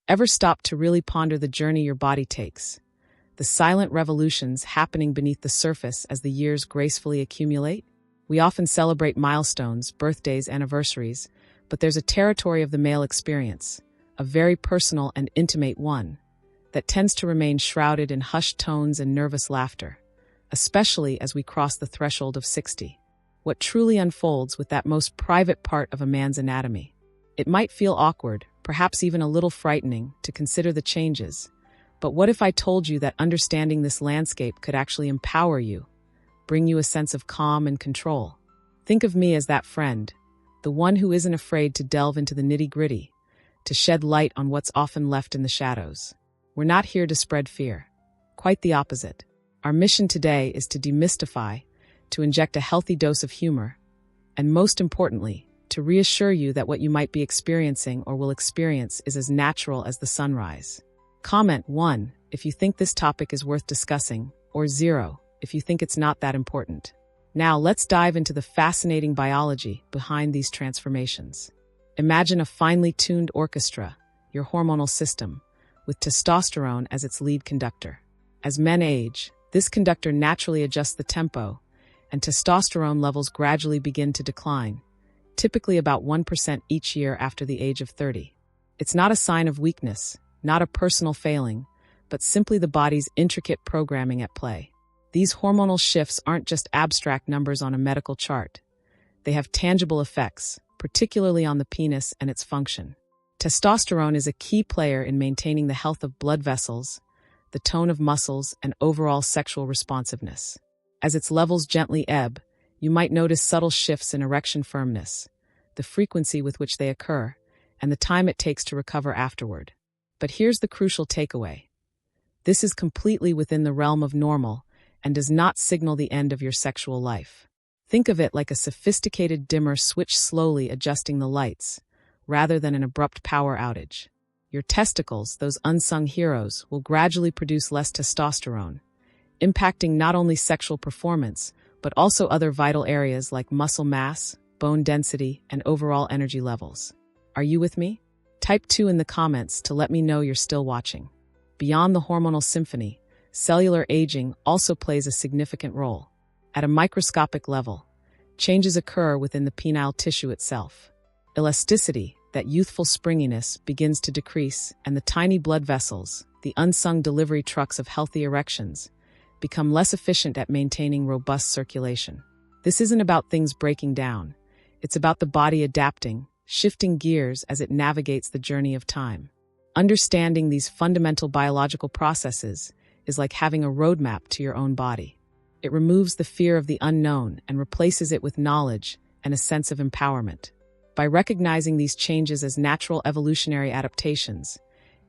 Ever stop to really ponder the journey your body takes? The silent revolutions happening beneath the surface as the years gracefully accumulate? We often celebrate milestones, birthdays, anniversaries, but there's a territory of the male experience, a very personal and intimate one, that tends to remain shrouded in hushed tones and nervous laughter, especially as we cross the threshold of 60. What truly unfolds with that most private part of a man's anatomy? It might feel awkward, perhaps even a little frightening, to consider the changes. But what if I told you that understanding this landscape could actually empower you, bring you a sense of calm and control? Think of me as that friend, the one who isn't afraid to delve into the nitty-gritty, to shed light on what's often left in the shadows. We're not here to spread fear. Quite the opposite. Our mission today is to demystify, to inject a healthy dose of humor, and most importantly, to reassure you that what you might be experiencing or will experience is as natural as the sunrise. Comment 1 if you think this topic is worth discussing, or 0 if you think it's not that important. Now let's dive into the fascinating biology behind these transformations. Imagine a finely tuned orchestra, your hormonal system, with testosterone as its lead conductor. As men age, this conductor naturally adjusts the tempo, and testosterone levels gradually begin to decline, typically about 1% each year after the age of 30. It's not a sign of weakness, not a personal failing, but simply the body's intricate programming at play. These hormonal shifts aren't just abstract numbers on a medical chart. They have tangible effects, particularly on the penis and its function. Testosterone is a key player in maintaining the health of blood vessels, the tone of muscles, and overall sexual responsiveness. As its levels gently ebb, you might notice subtle shifts in erection firmness, the frequency with which they occur, and the time it takes to recover afterward. But here's the crucial takeaway. This is completely within the realm of normal and does not signal the end of your sexual life. Think of it like a sophisticated dimmer switch slowly adjusting the lights, rather than an abrupt power outage. Your testicles, those unsung heroes, will gradually produce less testosterone, impacting not only sexual performance, but also other vital areas like muscle mass, bone density, and overall energy levels. Are you with me? Type 2 in the comments to let me know you're still watching. Beyond the hormonal symphony, cellular aging also plays a significant role. At a microscopic level, changes occur within the penile tissue itself. Elasticity, that youthful springiness, begins to decrease, and the tiny blood vessels, the unsung delivery trucks of healthy erections, become less efficient at maintaining robust circulation. This isn't about things breaking down. It's about the body adapting, shifting gears as it navigates the journey of time. Understanding these fundamental biological processes is like having a roadmap to your own body. It removes the fear of the unknown and replaces it with knowledge and a sense of empowerment. By recognizing these changes as natural evolutionary adaptations,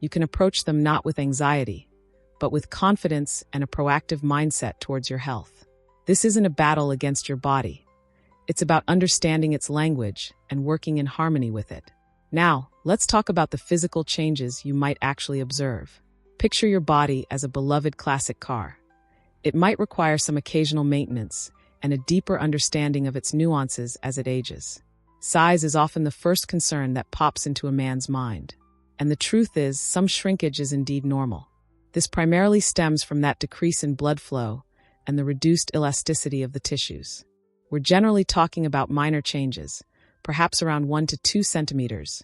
you can approach them not with anxiety, but with confidence and a proactive mindset towards your health. This isn't a battle against your body. It's about understanding its language and working in harmony with it. Now, let's talk about the physical changes you might actually observe. Picture your body as a beloved classic car. It might require some occasional maintenance and a deeper understanding of its nuances as it ages. Size is often the first concern that pops into a man's mind. And the truth is, some shrinkage is indeed normal. This primarily stems from that decrease in blood flow and the reduced elasticity of the tissues. We're generally talking about minor changes, perhaps around 1 to 2 centimeters,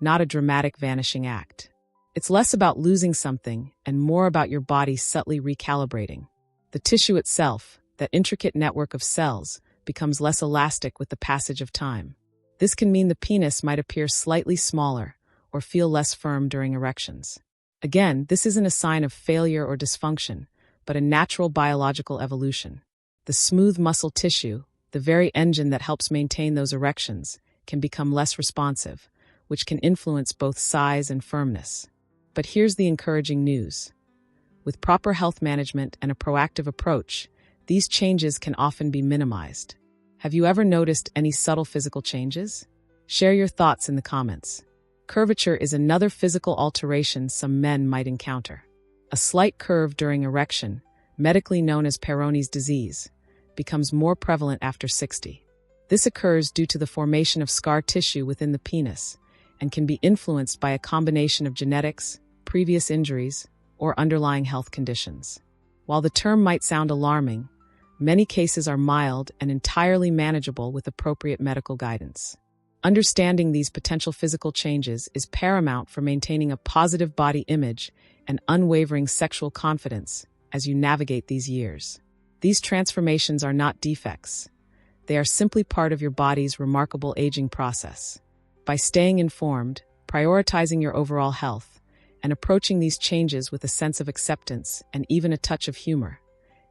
not a dramatic vanishing act. It's less about losing something and more about your body subtly recalibrating. The tissue itself, that intricate network of cells, becomes less elastic with the passage of time. This can mean the penis might appear slightly smaller or feel less firm during erections. Again, this isn't a sign of failure or dysfunction, but a natural biological evolution. The smooth muscle tissue, the very engine that helps maintain those erections, can become less responsive, which can influence both size and firmness. But here's the encouraging news. With proper health management and a proactive approach, these changes can often be minimized. Have you ever noticed any subtle physical changes? Share your thoughts in the comments. Curvature is another physical alteration some men might encounter. A slight curve during erection, medically known as Peyronie's disease, becomes more prevalent after 60. This occurs due to the formation of scar tissue within the penis, and can be influenced by a combination of genetics, previous injuries, or underlying health conditions. While the term might sound alarming, many cases are mild and entirely manageable with appropriate medical guidance. Understanding these potential physical changes is paramount for maintaining a positive body image and unwavering sexual confidence as you navigate these years. These transformations are not defects. They are simply part of your body's remarkable aging process. By staying informed, prioritizing your overall health, and approaching these changes with a sense of acceptance and even a touch of humor,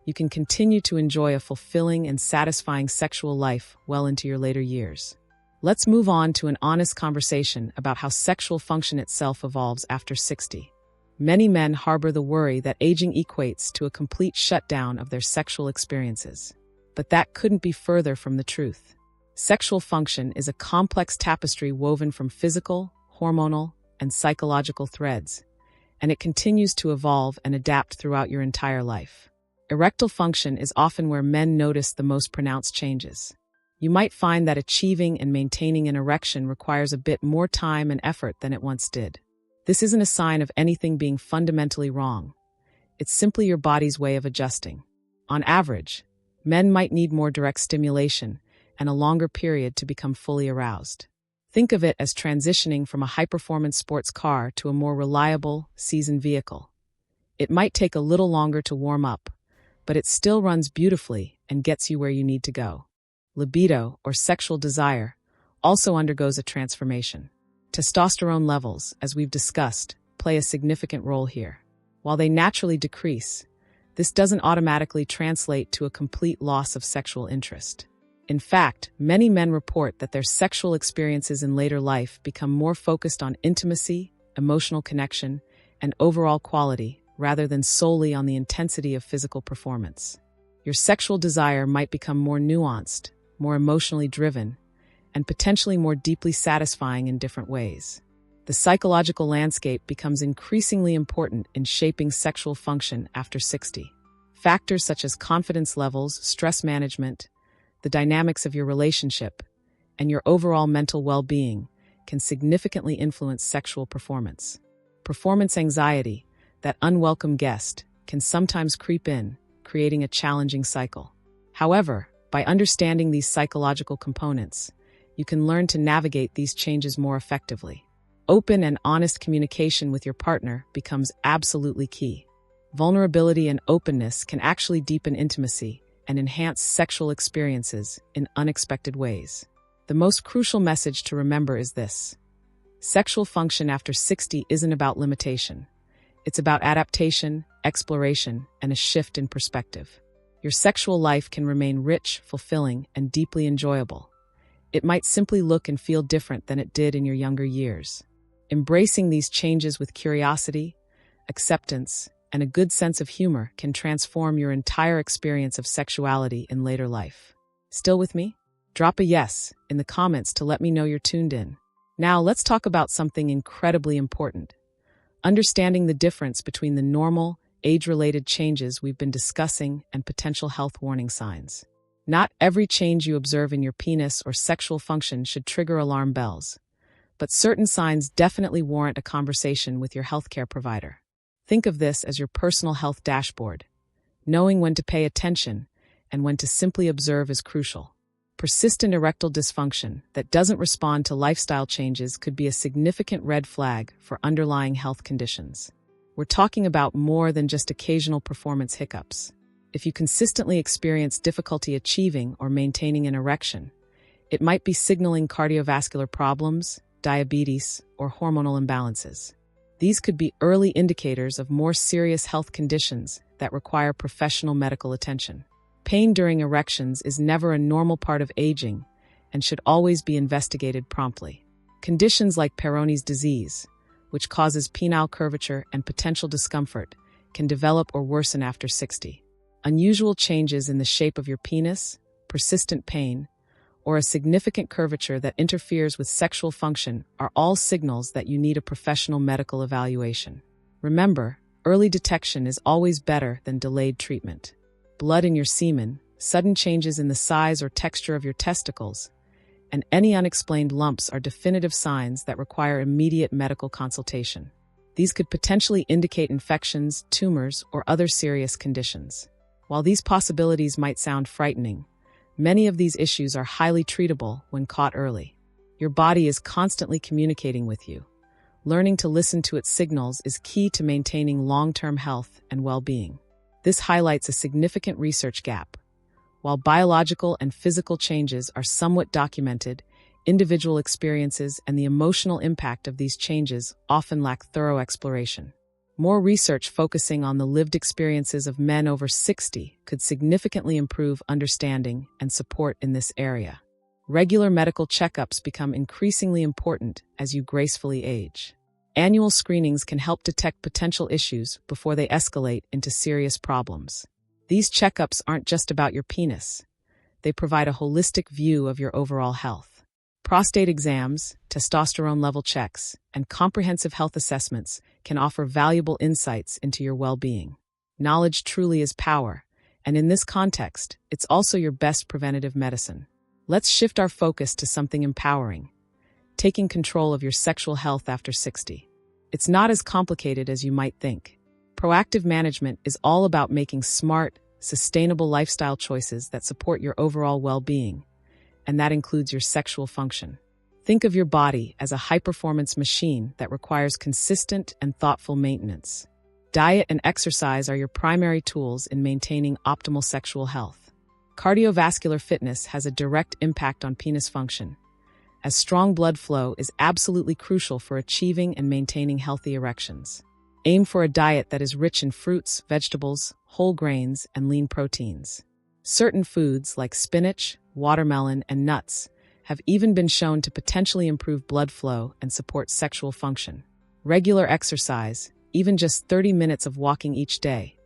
you can continue to enjoy a fulfilling and satisfying sexual life well into your later years. Let's move on to an honest conversation about how sexual function itself evolves after 60. Many men harbor the worry that aging equates to a complete shutdown of their sexual experiences. But that couldn't be further from the truth. Sexual function is a complex tapestry woven from physical, hormonal, and psychological threads, and it continues to evolve and adapt throughout your entire life. Erectile function is often where men notice the most pronounced changes. You might find that achieving and maintaining an erection requires a bit more time and effort than it once did. This isn't a sign of anything being fundamentally wrong. It's simply your body's way of adjusting. On average, men might need more direct stimulation and a longer period to become fully aroused. Think of it as transitioning from a high-performance sports car to a more reliable, seasoned vehicle. It might take a little longer to warm up, but it still runs beautifully and gets you where you need to go. Libido, or sexual desire, also undergoes a transformation. Testosterone levels, as we've discussed, play a significant role here. While they naturally decrease, this doesn't automatically translate to a complete loss of sexual interest. In fact, many men report that their sexual experiences in later life become more focused on intimacy, emotional connection, and overall quality, rather than solely on the intensity of physical performance. Your sexual desire might become more nuanced, more emotionally driven, and potentially more deeply satisfying in different ways. The psychological landscape becomes increasingly important in shaping sexual function after 60. Factors such as confidence levels, stress management, the dynamics of your relationship, and your overall mental well-being can significantly influence sexual performance. Performance anxiety, that unwelcome guest, can sometimes creep in, creating a challenging cycle. However, by understanding these psychological components, you can learn to navigate these changes more effectively. Open and honest communication with your partner becomes absolutely key. Vulnerability and openness can actually deepen intimacy and enhance sexual experiences in unexpected ways. The most crucial message to remember is this: sexual function after 60 isn't about limitation. It's about adaptation, exploration, and a shift in perspective. Your sexual life can remain rich, fulfilling, and deeply enjoyable. It might simply look and feel different than it did in your younger years. Embracing these changes with curiosity, acceptance, and a good sense of humor can transform your entire experience of sexuality in later life. Still with me? Drop a yes in the comments to let me know you're tuned in. Now let's talk about something incredibly important: understanding the difference between the normal, age-related changes we've been discussing and potential health warning signs. Not every change you observe in your penis or sexual function should trigger alarm bells, but certain signs definitely warrant a conversation with your healthcare provider. Think of this as your personal health dashboard. Knowing when to pay attention and when to simply observe is crucial. Persistent erectile dysfunction that doesn't respond to lifestyle changes could be a significant red flag for underlying health conditions. We're talking about more than just occasional performance hiccups. If you consistently experience difficulty achieving or maintaining an erection, it might be signaling cardiovascular problems, diabetes, or hormonal imbalances. These could be early indicators of more serious health conditions that require professional medical attention. Pain during erections is never a normal part of aging and should always be investigated promptly. Conditions like Peyronie's disease, which causes penile curvature and potential discomfort, can develop or worsen after 60. Unusual changes in the shape of your penis, persistent pain, or a significant curvature that interferes with sexual function are all signals that you need a professional medical evaluation. Remember, early detection is always better than delayed treatment. Blood in your semen, sudden changes in the size or texture of your testicles, and any unexplained lumps are definitive signs that require immediate medical consultation. These could potentially indicate infections, tumors, or other serious conditions. While these possibilities might sound frightening, many of these issues are highly treatable when caught early. Your body is constantly communicating with you. Learning to listen to its signals is key to maintaining long-term health and well-being. This highlights a significant research gap. While biological and physical changes are somewhat documented, individual experiences and the emotional impact of these changes often lack thorough exploration. More research focusing on the lived experiences of men over 60 could significantly improve understanding and support in this area. Regular medical checkups become increasingly important as you gracefully age. Annual screenings can help detect potential issues before they escalate into serious problems. These checkups aren't just about your penis. They provide a holistic view of your overall health. Prostate exams, testosterone level checks, and comprehensive health assessments can offer valuable insights into your well-being. Knowledge truly is power, and in this context, it's also your best preventative medicine. Let's shift our focus to something empowering, taking control of your sexual health after 60. It's not as complicated as you might think. Proactive management is all about making smart, sustainable lifestyle choices that support your overall well-being, and that includes your sexual function. Think of your body as a high-performance machine that requires consistent and thoughtful maintenance. Diet and exercise are your primary tools in maintaining optimal sexual health. Cardiovascular fitness has a direct impact on penis function, as strong blood flow is absolutely crucial for achieving and maintaining healthy erections. Aim for a diet that is rich in fruits, vegetables, whole grains, and lean proteins. Certain foods like spinach, watermelon, and nuts have even been shown to potentially improve blood flow and support sexual function. Regular exercise, even just 30 minutes of walking each day,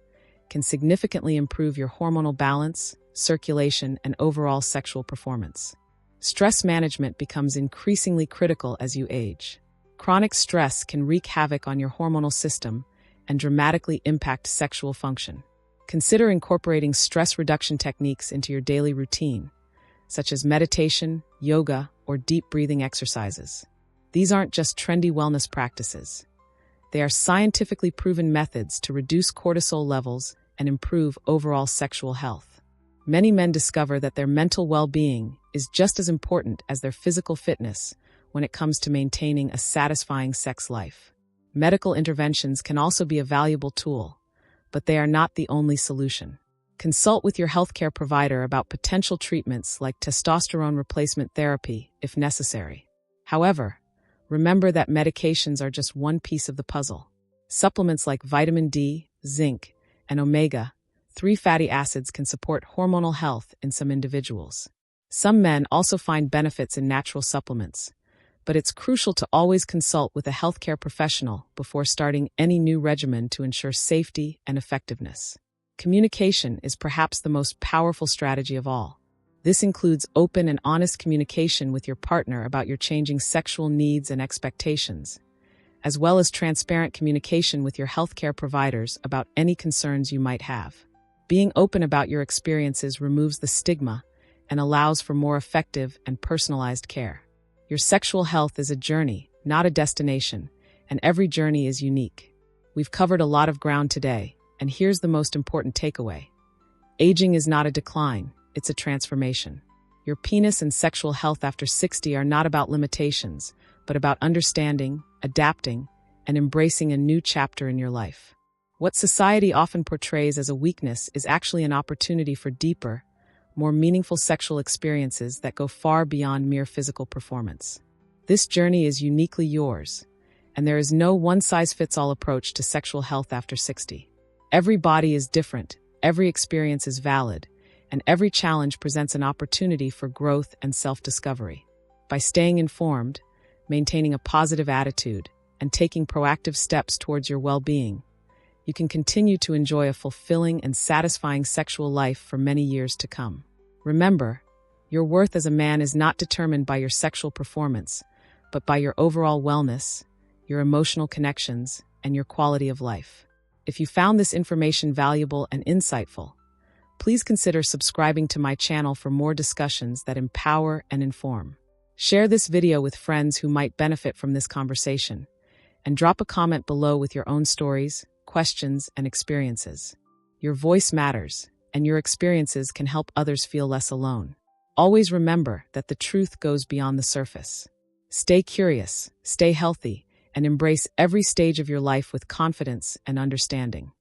can significantly improve your hormonal balance, circulation, and overall sexual performance. Stress management becomes increasingly critical as you age. Chronic stress can wreak havoc on your hormonal system and dramatically impact sexual function. Consider incorporating stress reduction techniques into your daily routine, such as meditation, yoga, or deep breathing exercises. These aren't just trendy wellness practices. They are scientifically proven methods to reduce cortisol levels and improve overall sexual health. Many men discover that their mental well-being is just as important as their physical fitness when it comes to maintaining a satisfying sex life. Medical interventions can also be a valuable tool, but they are not the only solution. Consult with your healthcare provider about potential treatments like testosterone replacement therapy if necessary. However, remember that medications are just one piece of the puzzle. Supplements like vitamin D, zinc, and omega-3 fatty acids can support hormonal health in some individuals. Some men also find benefits in natural supplements, but it's crucial to always consult with a healthcare professional before starting any new regimen to ensure safety and effectiveness. Communication is perhaps the most powerful strategy of all. This includes open and honest communication with your partner about your changing sexual needs and expectations, as well as transparent communication with your healthcare providers about any concerns you might have. Being open about your experiences removes the stigma and allows for more effective and personalized care. Your sexual health is a journey, not a destination, and every journey is unique. We've covered a lot of ground today, and here's the most important takeaway. Aging is not a decline, it's a transformation. Your penis and sexual health after 60 are not about limitations, but about understanding, adapting, and embracing a new chapter in your life. What society often portrays as a weakness is actually an opportunity for deeper, more meaningful sexual experiences that go far beyond mere physical performance. This journey is uniquely yours, and there is no one-size-fits-all approach to sexual health after 60. Every body is different, every experience is valid, and every challenge presents an opportunity for growth and self-discovery. By staying informed, maintaining a positive attitude, and taking proactive steps towards your well-being, you can continue to enjoy a fulfilling and satisfying sexual life for many years to come. Remember, your worth as a man is not determined by your sexual performance, but by your overall wellness, your emotional connections, and your quality of life. If you found this information valuable and insightful, please consider subscribing to my channel for more discussions that empower and inform. Share this video with friends who might benefit from this conversation, and drop a comment below with your own stories, questions, and experiences. Your voice matters, and your experiences can help others feel less alone. Always remember that the truth goes beyond the surface. Stay curious, stay healthy, and embrace every stage of your life with confidence and understanding.